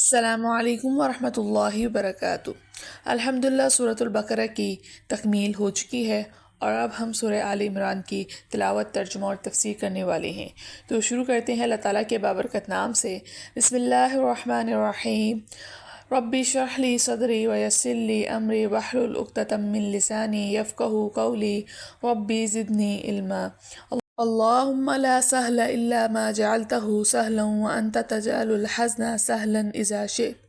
السلام علیکم ورحمۃ اللہ وبرکاتہ۔ الحمدللہ سورۃ البقرہ کی تکمیل ہو چکی ہے اور اب ہم سورہ آل عمران کی تلاوت، ترجمہ اور تفسیر کرنے والے ہیں۔ تو شروع کرتے ہیں اللہ تعالیٰ کے بابرکت نام سے۔ بسم اللہ الرحمن الرحیم۔ رب اشرح لی صدری ویسر لی امری واحلل عقدۃ من لسانی یفقہوا قولی رب زدنی علما۔ اللهم لا سهل إلا ما جعلته سهلا وأنت تجعل الحزن سهلا إذا شئت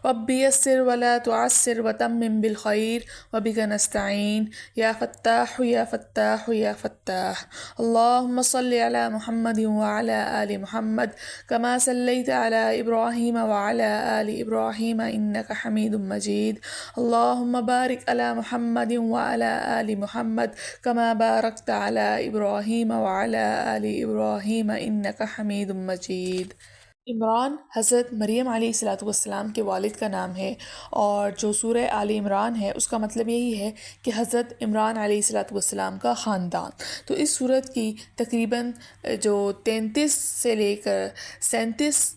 رب يسر ولا تعسر وتمم بالخير وبك نستعين يا فتاح يا فتاح يا فتاح۔ اللهم صل على محمد وعلى آل محمد كما صليت على إبراهيم وعلى آل إبراهيم إنك حميد مجيد۔ اللهم بارك على محمد وعلى آل محمد كما باركت على إبراهيم وعلى آل إبراهيم إنك حميد مجيد۔ عمران حضرت مریم علیہ السلام کے والد کا نام ہے، اور جو سورہ آل عمران ہے اس کا مطلب یہی ہے کہ حضرت عمران علیہ السلام کا خاندان۔ تو اس سورت کی تقریباً جو 33 سے لے کر 37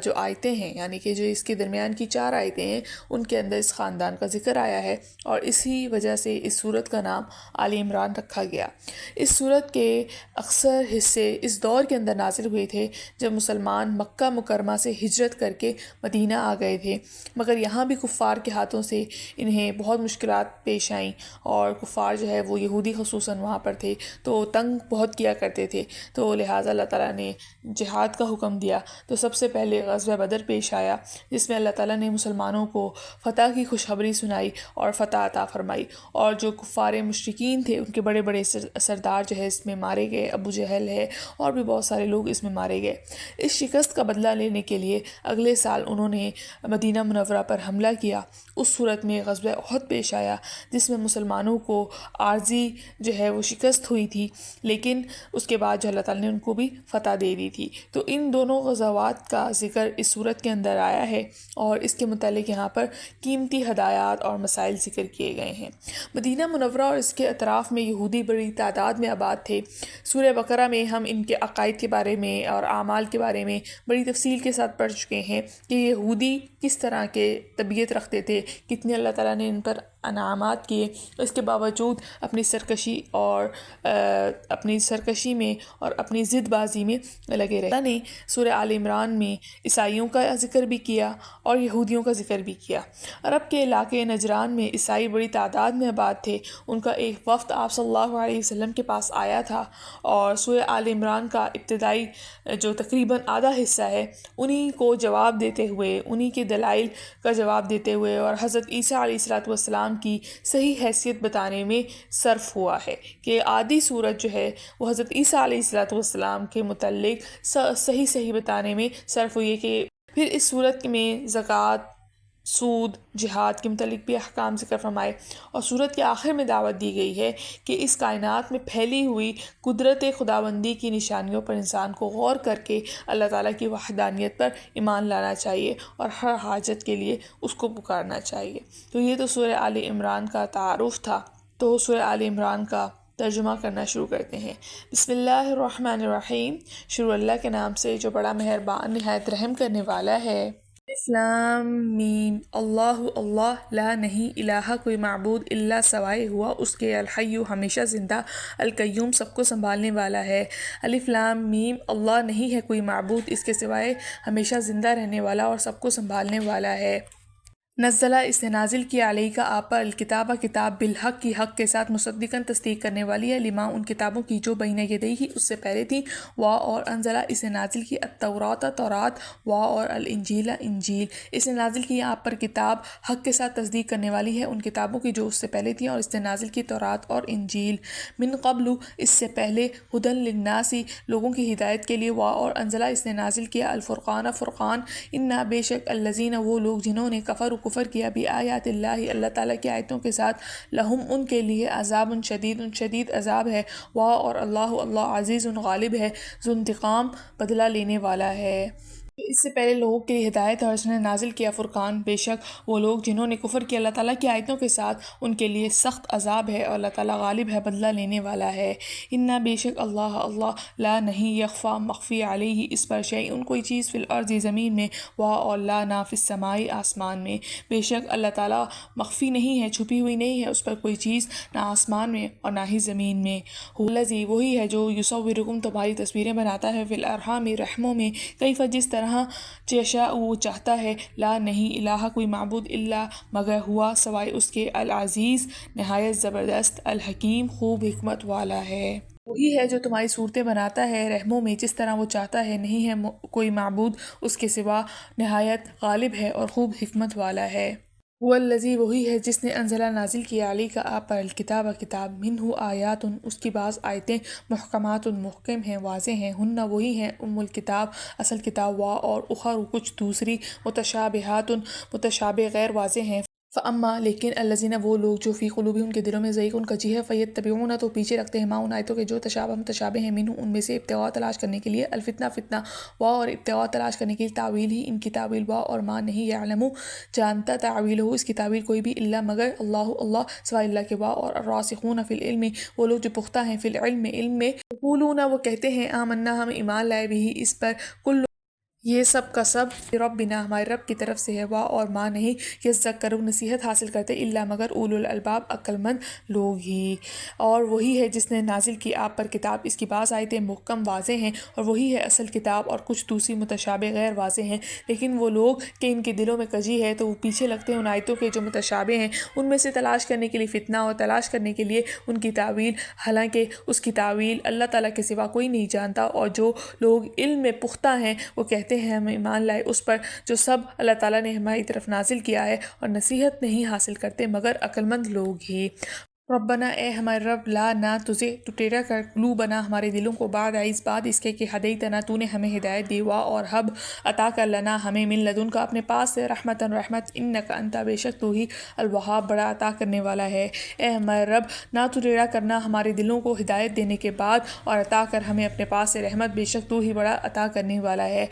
جو آیتیں ہیں، یعنی کہ جو اس کے درمیان کی 4 آیتیں ہیں، ان کے اندر اس خاندان کا ذکر آیا ہے، اور اسی وجہ سے اس سورت کا نام آل عمران رکھا گیا۔ اس سورت کے اکثر حصے اس دور کے اندر نازل ہوئے تھے جب مسلمان مکہ مکرمہ سے ہجرت کر کے مدینہ آ گئے تھے، مگر یہاں بھی کفار کے ہاتھوں سے انہیں بہت مشکلات پیش آئیں، اور کفار جو ہے وہ یہودی خصوصاً وہاں پر تھے تو تنگ بہت کیا کرتے تھے، تو لہٰذا اللہ تعالیٰ نے جہاد کا حکم دیا۔ تو سب سے پہلے غزوہ بدر پیش آیا، جس میں اللہ تعالیٰ نے مسلمانوں کو فتح کی خوشخبری سنائی اور فتح عطا فرمائی، اور جو کفار مشرکین تھے ان کے بڑے بڑے سردار جو ہے اس میں مارے گئے، ابو جہل ہے اور بھی بہت سارے لوگ اس میں مارے گئے۔ اس شکست کا بدلہ لینے کے لیے اگلے سال انہوں نے مدینہ منورہ پر حملہ کیا۔ اس صورت میں غزوہ احد پیش آیا، جس میں مسلمانوں کو عارضی جو ہے وہ شکست ہوئی تھی، لیکن اس کے بعد جو اللہ تعالیٰ نے ان کو بھی فتح دے دی تھی۔ تو ان دونوں غزوات کا ذکر اس صورت کے اندر آیا ہے، اور اس کے متعلق یہاں پر قیمتی ہدایات اور مسائل ذکر کیے گئے ہیں۔ مدینہ منورہ اور اس کے اطراف میں یہودی بڑی تعداد میں آباد تھے۔ سورہ بقرہ میں ہم ان کے عقائد کے بارے میں اور اعمال کے بارے میں بڑی تفصیل کے ساتھ پڑھ چکے ہیں کہ یہودی کس طرح کے طبیعت رکھتے تھے، کتنے اللہ تعالیٰ نے ان پر انعامات کیے، اس کے باوجود اپنی سرکشی میں اور اپنی ضد بازی میں لگے رہے۔ اللہ نے سورہ آل عمران میں عیسائیوں کا ذکر بھی کیا اور یہودیوں کا ذکر بھی کیا۔ عرب کے علاقے نجران میں عیسائی بڑی تعداد میں آباد تھے۔ ان کا ایک وفد آپ صلی اللہ علیہ وسلم کے پاس آیا تھا، اور سورہ آل عمران کا ابتدائی جو تقریباً آدھا حصہ ہے انہی کو جواب دیتے ہوئے، انہی کے دلائل کا جواب دیتے ہوئے اور حضرت عیسیٰ علیہ السلام کی صحیح حیثیت بتانے میں صرف ہوا ہے کہ آدھی صورت جو ہے وہ حضرت عیسیٰ علیہ السلام کے متعلق صحیح بتانے میں صرف ہوئی ہے، کہ پھر اس صورت میں زکوٰۃ، سود، جہاد کے متعلق بھی احکام ذکر فرمائے، اور صورت کے آخر میں دعوت دی گئی ہے کہ اس کائنات میں پھیلی ہوئی قدرت خداوندی کی نشانیوں پر انسان کو غور کر کے اللہ تعالیٰ کی وحدانیت پر ایمان لانا چاہیے اور ہر حاجت کے لیے اس کو پکارنا چاہیے۔ تو یہ تو سورہ آل عمران کا تعارف تھا۔ تو سورہ آل عمران کا ترجمہ کرنا شروع کرتے ہیں۔ بسم اللہ الرحمن الرحیم۔ شروع اللہ کے نام سے جو بڑا مہربان نہایت رحم کرنے والا ہے۔ الف لام میم۔ اللہ اللہ، لا نہیں، الہ کوئی معبود، الا سوائے ہوا اس کے، الحی ہمیشہ زندہ، القیوم سب کو سنبھالنے والا ہے۔ الف لام میم، اللہ نہیں ہے کوئی معبود اس کے سوائے ہمیشہ زندہ رہنے والا اور سب کو سنبھالنے والا ہے۔ نزلہ، اس نے نازل کیا، علیہ کا آپ پر، الکتاب کتاب، بالحق کی حق کے ساتھ، مصدقاً تصدیق کرنے والی ہے، لما ان کتابوں کی جو بین یدیہ اس سے پہلے تھیں، اور انزلہ، اس نے نازل کی، التوراۃ تورات، اور الانجیل انجیل، اس نے نازل کی آپ پر کتاب، حق کے ساتھ تصدیق کرنے والی ہے ان کتابوں کی جو اس سے پہلے تھیں، اور اس نے نازل کی تورات اور انجیل، من قبل، اس سے پہلے، ہدی للناس، لوگوں کی ہدایت کے لیے، اور انزلہ، اس نے نازل کیا، الفرقان فرقان، انا بے شک، الذین وہ لوگ جنہوں نے کفر کیا بھی آیات اللہ، اللہ تعالیٰ کی آیتوں کے ساتھ، لہم ان کے لیے عذاب شدید عذاب ہے، اور اللہ عزیز غالب ہے، ذو انتقام بدلہ لینے والا ہے۔ اس سے پہلے لوگوں کے لیے ہدایت اور اس نے نازل کیا فرقان، بے شک وہ لوگ جنہوں نے کفر کیا اللہ تعالیٰ کی آیتوں کے ساتھ ان کے لیے سخت عذاب ہے اور اللہ تعالیٰ غالب ہے، بدلہ لینے والا ہے۔ انا بے شک اللہ لا نہیں یخفا مخفی علیہ اس پر شیء کوئی چیز فی الارض زمین میں، اور لا نہ فی السماء آسمان میں، بے شک اللہ تعالیٰ مخفی نہیں ہے، چھپی ہوئی نہیں ہے اس پر کوئی چیز، نہ آسمان میں اور نہ ہی زمین میں۔ الذی وہی ہے جو یصورکم تمہاری تصویریں بناتا ہے فی الارحام رحموں میں، کیف جس طرح یشاء وہ چاہتا ہے، لا نہیں الہ کوئی معبود الا مگر ہوا سوائے اس کے، العزیز نہایت زبردست، الحکیم خوب حکمت والا ہے۔ وہی ہے جو تمہاری صورتیں بناتا ہے رحموں میں جس طرح وہ چاہتا ہے، نہیں ہے کوئی معبود اس کے سوا، نہایت غالب ہے اور خوب حکمت والا ہے۔ هو الذی وہی ہے جس نے انزلہ نازل کیا علی کا آپ پر الکتاب کتاب، منہ آیات اس کی بعض آیتیں محکمات محکم ہیں، واضح ہیں، ہن وہی ہیں ام الکتاب اصل کتاب، اور اخر کچھ دوسری متشابہات متشابہ غیر واضح ہیں۔ فاما لیکن الذین وہ لوگ جو فی قلوبہم کے دلوں میں ضیق کجی ہے، فیتبعون تو پیچھے رکھتے ہیں، ما ان آیتوں کے جو متشابہ ہیں، منہ ان میں سے ابتغاء تلاش کرنے کے لیے، الفتنہ فتنہ، اور ابتغاء تلاش کرنے کے لیے تعویل ہی ان کی تعویل، اور ما نہیں یعلم جانتا تعویلہ اس کی تعویل کوئی بھی، الا مگر اللہ سوائے اللہ کے، اور الراسخون فی العلم وہ لوگ جو پختہ ہیں، فی العلم علم میں، یقولون وہ کہتے ہیں، آمنا ہم ایمان لائے بھی اس پر، کل یہ سب کا سب ربنا ہمارے رب کی طرف سے ہے، اور ماں نہیں یذکروا نصیحت حاصل کرتے، الا مگر اولو الالباب عقل مند لوگ ہی۔ اور وہی ہے جس نے نازل کی آپ پر کتاب، اس کی بعض آیتیں محکم واضح ہیں، اور وہی ہے اصل کتاب، اور کچھ دوسری متشابہ غیر واضح ہیں، لیکن وہ لوگ کہ ان کے دلوں میں کجی ہے تو وہ پیچھے لگتے ہیں ان آیتوں کے جو متشابہ ہیں، ان میں سے تلاش کرنے کے لیے فتنہ، اور تلاش کرنے کے لیے ان کی تعویل، حالانکہ اس کی تعویل اللہ تعالیٰ کے سوا کوئی نہیں جانتا۔ اور جو لوگ علم میں پختہ ہیں وہ کہتے ہیں ہم ایمان لائے اس پر جو سب اللہ تعالیٰ نے ہماری طرف نازل کیا ہے، اور نصیحت نہیں حاصل کرتے مگر عقل مند لوگ ہی۔ ربنا اے ہمارے رب، لا نہ تجھے تو ٹیڑھا کر قلوبنا ہمارے دلوں کو، بعد اس کے کہ ہدیتنا تو نے ہمیں ہدایت دی، اور ہب عطا کر لنا ہمیں من لدن کا اپنے پاس سے، رحمتن رحمت، انکا انتا بے شک تو ہی الوہاب بڑا عطا کرنے والا ہے۔ اے ہمارے رب نہ تو ٹیڑھا کرنا ہمارے دلوں کو ہدایت دینے کے بعد، اور عطا کر ہمیں اپنے پاس سے رحمت، بے شک تو ہی بڑا عطا کرنے والا ہے۔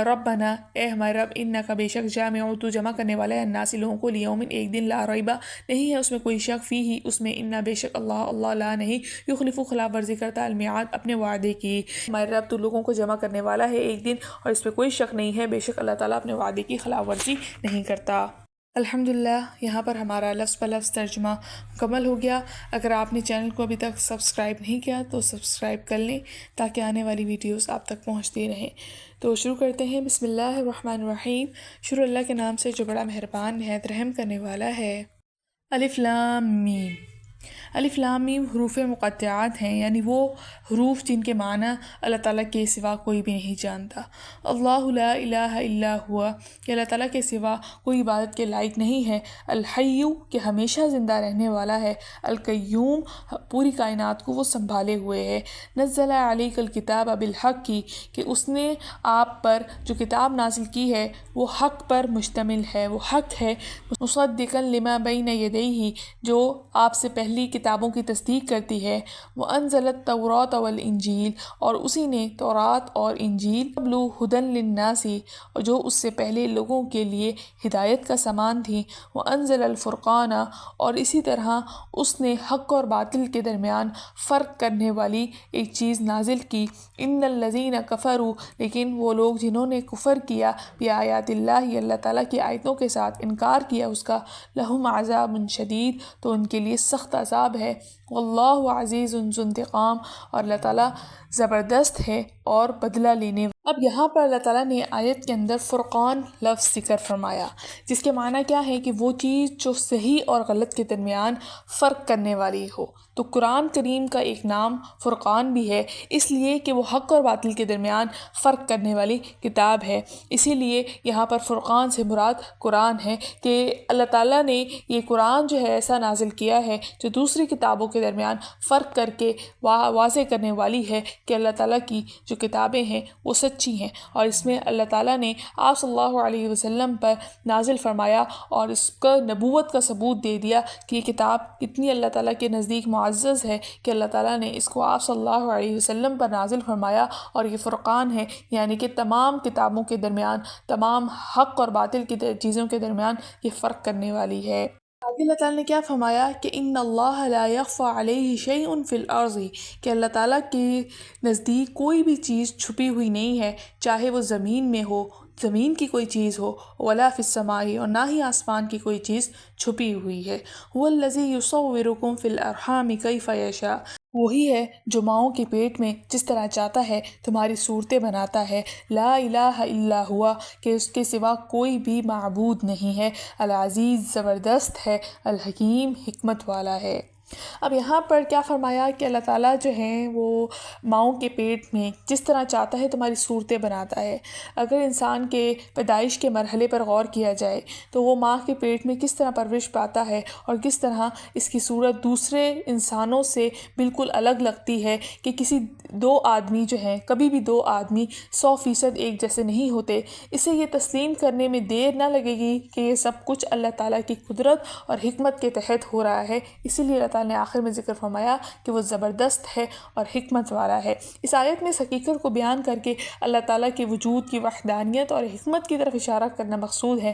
ربنا اے ہمارے رب، انکا بے شک جامع تو جمع کرنے والا ہے، الناس لوگوں کو، لیوم ایک دن، لا ریبہ نہیں ہے اس میں کوئی شک، فی ہی اس میں، انا بے شک اللہ لا نہیں یخلف خلاف ورزی کرتا، المیعاد اپنے وعدے کی۔ ہمارے رب تو لوگوں کو جمع کرنے والا ہے ایک دن، اور اس پہ کوئی شک نہیں ہے، بے شک اللہ تعالیٰ اپنے وعدے کی خلاف ورزی نہیں کرتا۔ الحمدللہ یہاں پر ہمارا لفظ بہ لفظ ترجمہ مکمل ہو گیا۔ اگر آپ نے چینل کو ابھی تک سبسکرائب نہیں کیا تو سبسکرائب کر لیں تاکہ آنے والی ویڈیوز آپ تک پہنچتی رہیں۔ تو شروع کرتے ہیں، بسم اللہ الرحمن الرحیم، شروع اللہ کے نام سے جو بڑا مہربان نہایت رحم کرنے والا ہے۔ الف لام میم، الف لام میم حروف مقطعات ہیں، یعنی وہ حروف جن کے معنی اللہ تعالیٰ کے سوا کوئی بھی نہیں جانتا۔ اللہ لا الہ الا ہوا کہ اللہ تعالیٰ کے سوا کوئی عبادت کے لائق نہیں ہے، الحی کہ ہمیشہ زندہ رہنے والا ہے، القیوم پوری کائنات کو وہ سنبھالے ہوئے ہے، نزل علیک الکتاب بالحق کی کہ اس نے آپ پر جو کتاب نازل کی ہے وہ حق پر مشتمل ہے، وہ حق ہے، مصدقا لما بین یدیہ جو آپ سے پہلی کتابوں کی تصدیق کرتی ہے، وانزل التوراۃ والانجیل اور اسی نے تورات اور انجیل، قبل ھدی للناس اور جو اس سے پہلے لوگوں کے لیے ہدایت کا سامان تھی، وانزل الفرقان اور اسی طرح اس نے حق اور باطل کے درمیان فرق کرنے والی ایک چیز نازل کی، ان الذین کفروا لیکن وہ لوگ جنہوں نے کفر کیا، بآیات اللہ اللہ تعالیٰ کی آیتوں کے ساتھ انکار کیا اس کا، لہم عذاب شدید تو ان کے لیے سخت عذاب ہے، واللہ عزیز ذو انتقام اور اللہ تعالیٰ زبردست ہے اور بدلہ لینے۔ اب یہاں پر اللہ تعالیٰ نے آیت کے اندر فرقان لفظ ذکر فرمایا، جس کے معنی کیا ہے کہ وہ چیز جو صحیح اور غلط کے درمیان فرق کرنے والی ہو۔ تو قرآن کریم کا ایک نام فرقان بھی ہے، اس لیے کہ وہ حق اور باطل کے درمیان فرق کرنے والی کتاب ہے، اسی لیے یہاں پر فرقان سے مراد قرآن ہے کہ اللہ تعالیٰ نے یہ قرآن جو ہے ایسا نازل کیا ہے جو دوسری کتابوں کے درمیان فرق کر کے واضح کرنے والی ہے کہ اللہ تعالیٰ کی جو کتابیں ہیں وہ سچی سچی ہیں، اور اس میں اللہ تعالیٰ نے آپ صلی اللہ علیہ وسلم پر نازل فرمایا اور اس کا نبوت کا ثبوت دے دیا کہ یہ کتاب اتنی اللہ تعالیٰ کے نزدیک معزز ہے کہ اللہ تعالیٰ نے اس کو آپ صلی اللہ علیہ وسلم پر نازل فرمایا، اور یہ فرقان ہے، یعنی کہ تمام کتابوں کے درمیان، تمام حق اور باطل کی چیزوں کے درمیان یہ فرق کرنے والی ہے۔ آگے اللہ تعالیٰ نے کیا فرمایا کہ ان اللہ لا یخفی علیہ شیء فی الارض، کہ اللہ تعالیٰ کے نزدیک کوئی بھی چیز چھپی ہوئی نہیں ہے، چاہے وہ زمین میں ہو، زمین کی کوئی چیز ہو، ولا فی السماء، اور نہ ہی آسمان کی کوئی چیز چھپی ہوئی ہے۔ هو الذی یصورکم فی الارحام کیف یشاء، وہی ہے جو ماؤں کے پیٹ میں جس طرح چاہتا ہے تمہاری صورتیں بناتا ہے۔ لا الہ الا ہوا، کہ اس کے سوا کوئی بھی معبود نہیں ہے۔ العزیز، زبردست ہے، الحکیم، حکمت والا ہے۔ اب یہاں پر کیا فرمایا کہ اللہ تعالیٰ جو ہیں وہ ماؤں کے پیٹ میں جس طرح چاہتا ہے تمہاری صورتیں بناتا ہے۔ اگر انسان کے پیدائش کے مرحلے پر غور کیا جائے تو وہ ماں کے پیٹ میں کس طرح پرورش پاتا ہے اور کس طرح اس کی صورت دوسرے انسانوں سے بالکل الگ لگتی ہے کہ کسی دو آدمی جو ہیں، کبھی بھی دو آدمی 100% ایک جیسے نہیں ہوتے۔ اسے یہ تسلیم کرنے میں دیر نہ لگے گی کہ یہ سب کچھ اللہ تعالیٰ کی قدرت اور حکمت کے تحت ہو رہا ہے، اسی لیے اللہ تعالیٰ نے آخر میں ذکر فرمایا کہ وہ زبردست ہے اور حکمت والا ہے۔ اس آیت میں اس حقیقت کو بیان کر کے اللہ تعالیٰ کے وجود کی وحدانیت اور حکمت کی طرف اشارہ کرنا مقصود ہے،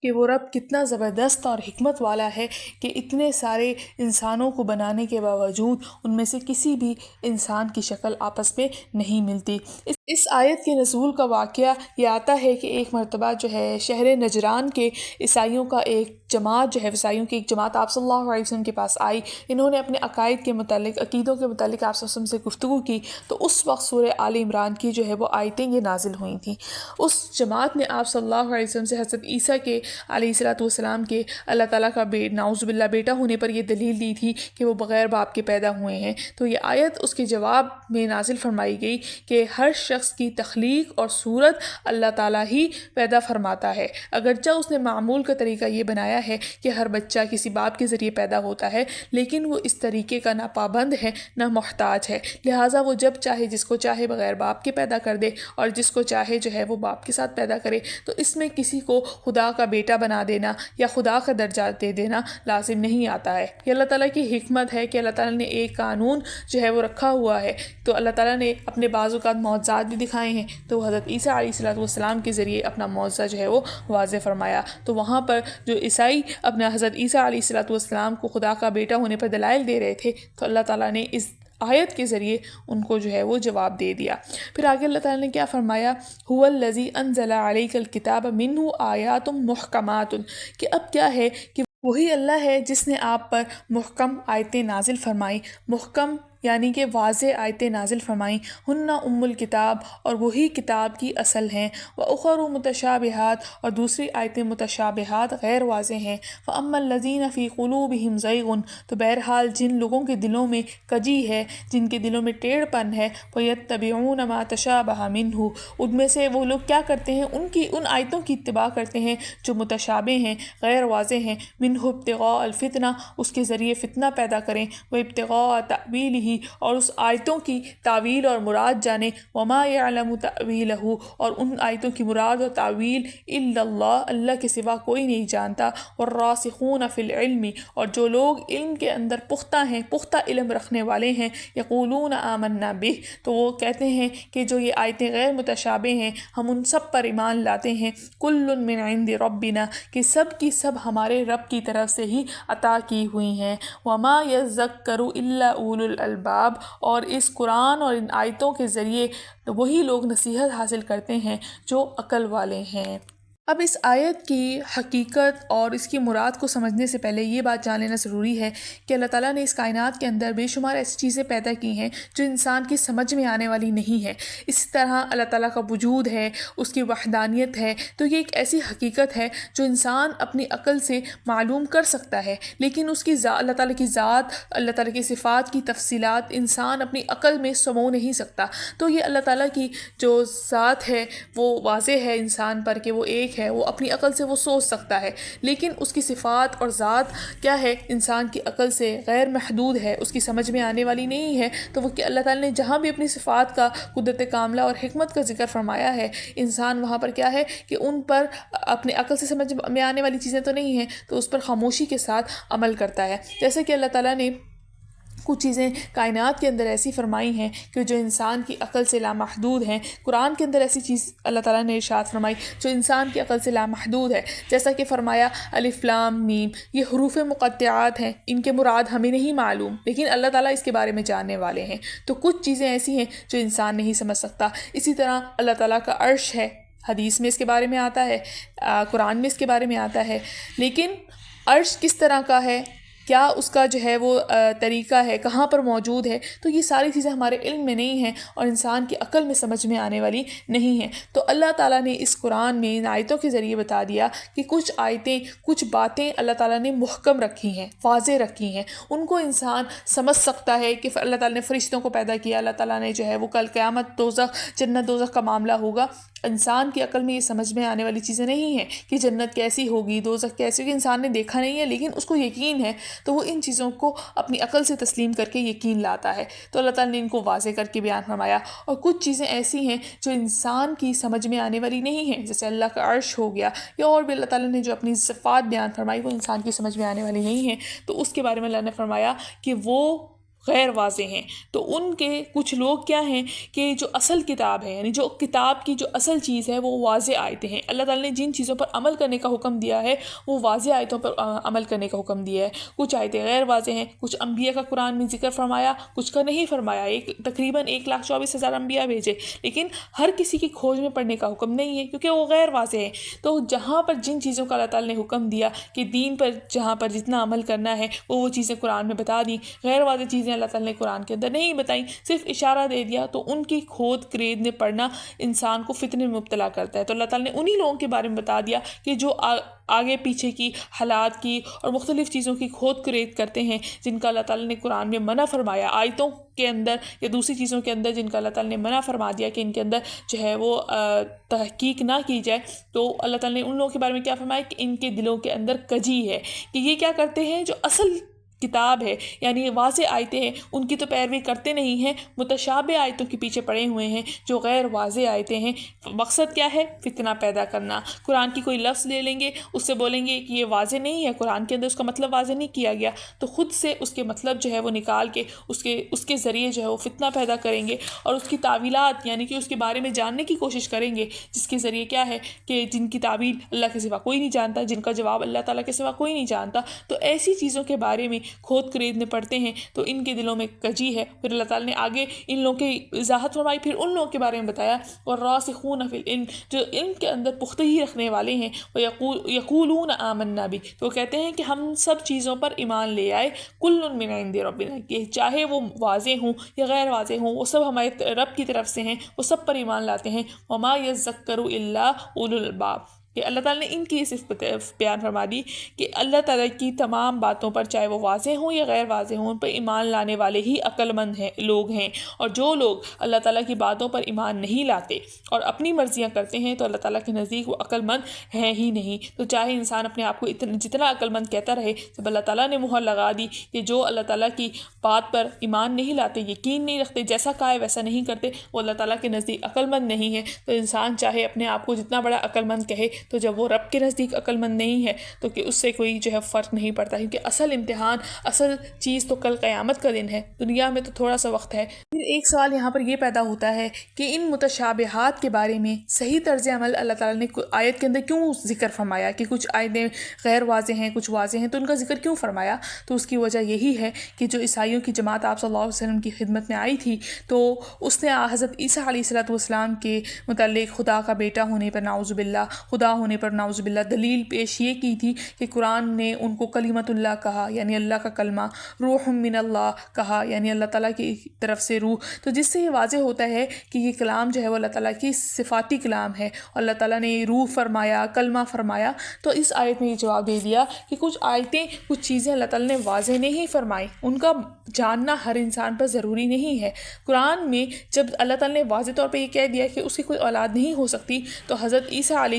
کہ وہ رب کتنا زبردست اور حکمت والا ہے کہ اتنے سارے انسانوں کو بنانے کے باوجود ان میں سے کسی بھی انسان کی شکل آپس میں نہیں ملتی۔ اس آیت کے نزول کا واقعہ یہ آتا ہے کہ ایک مرتبہ جو ہے شہر نجران کے عیسائیوں کا ایک جماعت جو ہے، عیسائیوں کی ایک جماعت آپ صلی اللہ علیہ وسلم کے پاس آئی۔ انہوں نے اپنے عقائد کے متعلق، عقیدوں کے متعلق آپ صلی اللہ علیہ وسلم سے گفتگو کی، تو اس وقت سورہ آل عمران کی جو ہے وہ آیتیں یہ نازل ہوئی تھیں۔ اس جماعت نے آپ صلی اللہ علیہ وسلم سے حضرت عیسیٰ کے علیہ السلام کے اللہ تعالیٰ کا نعوذ باللہ بیٹا ہونے پر یہ دلیل دی تھی کہ وہ بغیر باپ کے پیدا ہوئے ہیں۔ تو یہ آیت اس کے جواب میں نازل فرمائی گئی کہ ہر شخص کی تخلیق اور صورت اللہ تعالیٰ ہی پیدا فرماتا ہے، اگرچہ اس نے معمول کا طریقہ یہ بنایا ہے کہ ہر بچہ کسی باپ کے ذریعے پیدا ہوتا ہے، لیکن وہ اس طریقے کا نہ پابند ہے نہ محتاج ہے، لہٰذا وہ جب چاہے جس کو چاہے بغیر باپ کے پیدا کر دے اور جس کو چاہے جو ہے وہ باپ کے ساتھ پیدا کرے۔ تو اس میں کسی کو خدا کا بیٹا بنا دینا یا خدا کا درجہ دے دینا لازم نہیں آتا ہے۔ یہ اللہ تعالیٰ کی حکمت ہے کہ اللہ تعالیٰ نے ایک قانون جو ہے وہ رکھا ہوا ہے، تو اللہ تعالیٰ نے اپنے بعض اوقات معجزات بھی دکھائے ہیں، تو حضرت عیسیٰ علیہ السلام کے ذریعے اپنا معجزہ جو ہے وہ واضح فرمایا۔ تو وہاں پر جو عیسائی اپنا حضرت عیسیٰ علیہ السلام کو خدا کا بیٹا ہونے پر دلائل دے رہے تھے، تو اللہ تعالیٰ نے اس آیت کے ذریعے ان کو جو ہے وہ جواب دے دیا۔ پھر آگے اللہ تعالیٰ نے کیا فرمایا، هو الذی انزل علیک الکتاب منہ آیات محکمات، کہ اب کیا ہے کہ وہی اللہ ہے جس نے آپ پر محکم آیتیں نازل فرمائیں، محکم یعنی کہ واضح آیتیں نازل فرمائیں، ہن ام الکتاب، اور وہی کتاب کی اصل ہیں، واخر متشابہات، اور دوسری آیتیں متشابہات غیر واضح ہیں، فاما الذین فی قلوبہم زیغ، تو بہرحال جن لوگوں کے دلوں میں کجی ہے، جن کے دلوں میں ٹیڑھ پن ہے، فیتبعون ما تشابہ منہ، ان میں سے وہ لوگ کیا کرتے ہیں، ان آیتوں کی اتباع کرتے ہیں جو متشابہ ہیں، غیر واضح ہیں، منہ ابتغاء الفتنہ، اس کے ذریعے فتنہ پیدا کریں، وہ ابتغاء تأویلہ، اور اس آیتوں کی تعویل اور مراد جانے، وما یعلم تأویلہ، اور ان آیتوں کی مراد اور تعویل الا اللہ، اللہ کے سوا کوئی نہیں جانتا، والراسخون فی العلم، اور جو لوگ علم کے اندر پختہ ہیں، پختہ علم رکھنے والے ہیں، یقولون آمنا بہ، تو وہ کہتے ہیں کہ جو یہ آیتیں غیر متشابہ ہیں ہم ان سب پر ایمان لاتے ہیں، کل من عند ربنا، کہ سب کی سب ہمارے رب کی طرف سے ہی عطا کی ہوئی ہیں، وما یذکر الا اولو الالباب، اور اس قرآن اور ان آیتوں کے ذریعے وہی لوگ نصیحت حاصل کرتے ہیں جو عقل والے ہیں۔ اب اس آیت کی حقیقت اور اس کی مراد کو سمجھنے سے پہلے یہ بات جان لینا ضروری ہے کہ اللہ تعالیٰ نے اس کائنات کے اندر بے شمار ایسی چیزیں پیدا کی ہیں جو انسان کی سمجھ میں آنے والی نہیں ہے۔ اس طرح اللہ تعالیٰ کا وجود ہے، اس کی وحدانیت ہے، تو یہ ایک ایسی حقیقت ہے جو انسان اپنی عقل سے معلوم کر سکتا ہے، لیکن اس کی اللہ تعالیٰ کی ذات، اللہ تعالیٰ کی صفات کی تفصیلات انسان اپنی عقل میں سمو نہیں سکتا۔ تو یہ اللہ تعالیٰ کی جو ذات ہے وہ واضح ہے انسان پر کہ وہ ایک ہے، ہے، وہ اپنی عقل سے وہ سوچ سکتا ہے، لیکن اس کی صفات اور ذات کیا ہے، انسان کی عقل سے غیر محدود ہے، اس کی سمجھ میں آنے والی نہیں ہے۔ تو وہ کہ اللہ تعالیٰ نے جہاں بھی اپنی صفات کا، قدرت کاملہ اور حکمت کا ذکر فرمایا ہے، انسان وہاں پر کیا ہے کہ ان پر اپنے عقل سے سمجھ میں آنے والی چیزیں تو نہیں ہیں، تو اس پر خاموشی کے ساتھ عمل کرتا ہے۔ جیسے کہ اللہ تعالیٰ نے کچھ چیزیں کائنات کے اندر ایسی فرمائی ہیں کہ جو انسان کی عقل سے لامحدود ہیں۔ قرآن کے اندر ایسی چیز اللہ تعالیٰ نے ارشاد فرمائی جو انسان کی عقل سے لامحدود ہے، جیسا کہ فرمایا الف لام میم، یہ حروف مقطعات ہیں، ان کے مراد ہمیں نہیں معلوم، لیکن اللہ تعالیٰ اس کے بارے میں جاننے والے ہیں۔ تو کچھ چیزیں ایسی ہیں جو انسان نہیں سمجھ سکتا۔ اسی طرح اللہ تعالیٰ کا عرش ہے، حدیث میں اس کے بارے میں آتا ہے، قرآن میں اس کے بارے میں آتا ہے، لیکن عرش کس طرح کا ہے، کیا اس کا جو ہے وہ طریقہ ہے، کہاں پر موجود ہے، تو یہ ساری چیزیں ہمارے علم میں نہیں ہیں اور انسان کی عقل میں سمجھ میں آنے والی نہیں ہیں۔ تو اللہ تعالیٰ نے اس قرآن میں ان آیتوں کے ذریعے بتا دیا کہ کچھ آیتیں، کچھ باتیں اللہ تعالیٰ نے محکم رکھی ہیں، واضح رکھی ہیں، ان کو انسان سمجھ سکتا ہے کہ اللہ تعالیٰ نے فرشتوں کو پیدا کیا، اللہ تعالیٰ نے جو ہے وہ کل قیامت دوزخ، جنت دوزخ کا معاملہ ہوگا۔ انسان کی عقل میں یہ سمجھ میں آنے والی چیزیں نہیں ہیں کہ جنت کیسی ہوگی، دوزخ کیسی ہوگی، انسان نے دیکھا نہیں ہے لیکن اس کو یقین ہے، تو وہ ان چیزوں کو اپنی عقل سے تسلیم کر کے یقین لاتا ہے۔ تو اللہ تعالیٰ نے ان کو واضح کر کے بیان فرمایا۔ اور کچھ چیزیں ایسی ہیں جو انسان کی سمجھ میں آنے والی نہیں ہیں، جیسے اللہ کا عرش ہو گیا، یا اور بھی اللہ تعالیٰ نے جو اپنی صفات بیان فرمائی وہ انسان کی سمجھ میں آنے والی نہیں ہیں، تو اس کے بارے میں اللہ نے فرمایا کہ وہ غیر واضح ہیں۔ تو ان کے کچھ لوگ کیا ہیں کہ جو اصل کتاب ہے، یعنی جو کتاب کی جو اصل چیز ہے وہ واضح آیتیں ہیں۔ اللہ تعالیٰ نے جن چیزوں پر عمل کرنے کا حکم دیا ہے وہ واضح آیتوں پر عمل کرنے کا حکم دیا ہے۔ کچھ آیتیں غیر واضح ہیں، کچھ انبیاء کا قرآن میں ذکر فرمایا، کچھ کا نہیں فرمایا۔ تقریباً 1,24,000 انبیاء بھیجے، لیکن ہر کسی کی کھوج میں پڑھنے کا حکم نہیں ہے کیونکہ وہ غیر واضح ہے۔ تو جہاں پر جن چیزوں کا اللہ تعالیٰ نے حکم دیا کہ دین پر جہاں پر جتنا عمل کرنا ہے وہ چیزیں قرآن میں بتا دیں، غیر واضح چیزیں اللہ تعالیٰ نے قرآن کے اندر نہیں بتائیں، صرف اشارہ دے دیا، تو ان کی کھود کرید میں پڑھنا انسان کو فتنے میں مبتلا کرتا ہے۔ تو اللہ تعالیٰ نے انہی لوگوں کے بارے میں بتا دیا کہ جو آگے پیچھے کی حالات کی اور مختلف چیزوں کی کھود کرید کرتے ہیں، جن کا اللہ تعالیٰ نے قرآن میں منع فرمایا، آیتوں کے اندر یا دوسری چیزوں کے اندر جن کا اللہ تعالیٰ نے منع فرما دیا کہ ان کے اندر جو ہے وہ تحقیق نہ کی جائے، تو اللہ تعالیٰ نے ان لوگوں کے بارے میں کیا فرمایا کہ ان کے دلوں کے اندر کجی ہے، کہ یہ کیا کرتے ہیں، جو اصل کتاب ہے یعنی واضح آیتیں ہیں ان کی تو پیروی کرتے نہیں ہیں، متشابہ آیتوں کے پیچھے پڑے ہوئے ہیں جو غیر واضح آیتیں ہیں۔ مقصد کیا ہے؟ فتنہ پیدا کرنا۔ قرآن کی کوئی لفظ لے لیں گے، اس سے بولیں گے کہ یہ واضح نہیں ہے، قرآن کے اندر اس کا مطلب واضح نہیں کیا گیا، تو خود سے اس کے مطلب جو ہے وہ نکال کے اس کے ذریعے جو ہے وہ فتنہ پیدا کریں گے، اور اس کی تعویلات یعنی کہ اس کے بارے میں جاننے کی کوشش کریں گے، جس کے ذریعے کیا ہے کہ جن کی تعویل اللہ کے سوا کوئی نہیں جانتا، جن کا جواب اللہ تعالیٰ کے سوا کوئی نہیں جانتا، تو ایسی چیزوں کے بارے میں کھود خریدنے پڑتے ہیں تو ان کے دلوں میں کجی ہے۔ پھر اللہ تعالیٰ نے آگے ان لوگوں کی وضاحت فرمائی، پھر ان لوگوں کے بارے میں بتایا والراسخون فی العلم، جو علم کے اندر پختگی رکھنے والے ہیں، یقولون آمنا بھی، تو وہ کہتے ہیں کہ ہم سب چیزوں پر ایمان لے آئے، کل من عند ربنا، کہ چاہے وہ واضح ہوں یا غیر واضح ہوں وہ سب ہمارے رب کی طرف سے ہیں، وہ سب پر ایمان لاتے ہیں۔ وما یذکر الا اولو الالباب، کہ اللہ تعالیٰ نے ان کی صفت بیان فرما دی کہ اللہ تعالیٰ کی تمام باتوں پر چاہے وہ واضح ہوں یا غیر واضح ہوں ان پر ایمان لانے والے ہی عقل مند لوگ ہیں، اور جو لوگ اللہ تعالیٰ کی باتوں پر ایمان نہیں لاتے اور اپنی مرضیاں کرتے ہیں تو اللہ تعالیٰ کے نزدیک وہ عقل مند ہیں ہی نہیں۔ تو چاہے انسان اپنے آپ کو جتنا عقل مند کہتا رہے، جب اللہ تعالیٰ نے مہر لگا دی کہ جو اللہ تعالیٰ کی بات پر ایمان نہیں لاتے، یقین نہیں رکھتے، جیسا کہا ہے ویسا نہیں کرتے، وہ اللہ تعالیٰ کے نزدیک عقل مند نہیں ہے۔ تو انسان چاہے اپنے آپ کو جتنا بڑا عقل مند کہے، تو جب وہ رب کے نزدیک عقل مند نہیں ہے تو کہ اس سے کوئی جو ہے فرق نہیں پڑتا، کیونکہ اصل امتحان، اصل چیز تو کل قیامت کا دن ہے، دنیا میں تو تھوڑا سا وقت ہے۔ پھر ایک سوال یہاں پر یہ پیدا ہوتا ہے کہ ان متشابہات کے بارے میں صحیح طرز عمل اللہ تعالیٰ نے آیت کے اندر کیوں ذکر فرمایا کہ کچھ آیتیں غیر واضح ہیں، کچھ واضح ہیں، تو ان کا ذکر کیوں فرمایا؟ تو اس کی وجہ یہی ہے کہ جو عیسائیوں کی جماعت آپ صلی اللہ علیہ وسلم کی خدمت میں آئی تھی تو اس نے حضرت عیسیٰ علیہ السلام کے متعلق خدا کا بیٹا ہونے پر نعوذ باللہ، خدا ہونے پر نعوذ باللہ دلیل پیش یہ کی تھی کہ قرآن نے ان کو کلمت اللہ کہا، یعنی اللہ کا کلمہ، روح من اللہ کہا، یعنی اللہ تعالیٰ کی طرف سے روح، تو جس سے یہ واضح ہوتا ہے کہ یہ کلام جو ہے وہ اللہ تعالیٰ کی صفاتی کلام ہے، اور اللہ تعالیٰ نے روح فرمایا، کلمہ فرمایا۔ تو اس آیت میں یہ جواب دے دیا کہ کچھ آیتیں، کچھ چیزیں اللہ تعالیٰ نے واضح نہیں فرمائی، ان کا جاننا ہر انسان پر ضروری نہیں ہے۔ قرآن میں جب اللہ تعالیٰ نے واضح طور پہ یہ کہہ دیا کہ اس کی کوئی اولاد نہیں ہو سکتی، تو حضرت عیسیٰ علیہ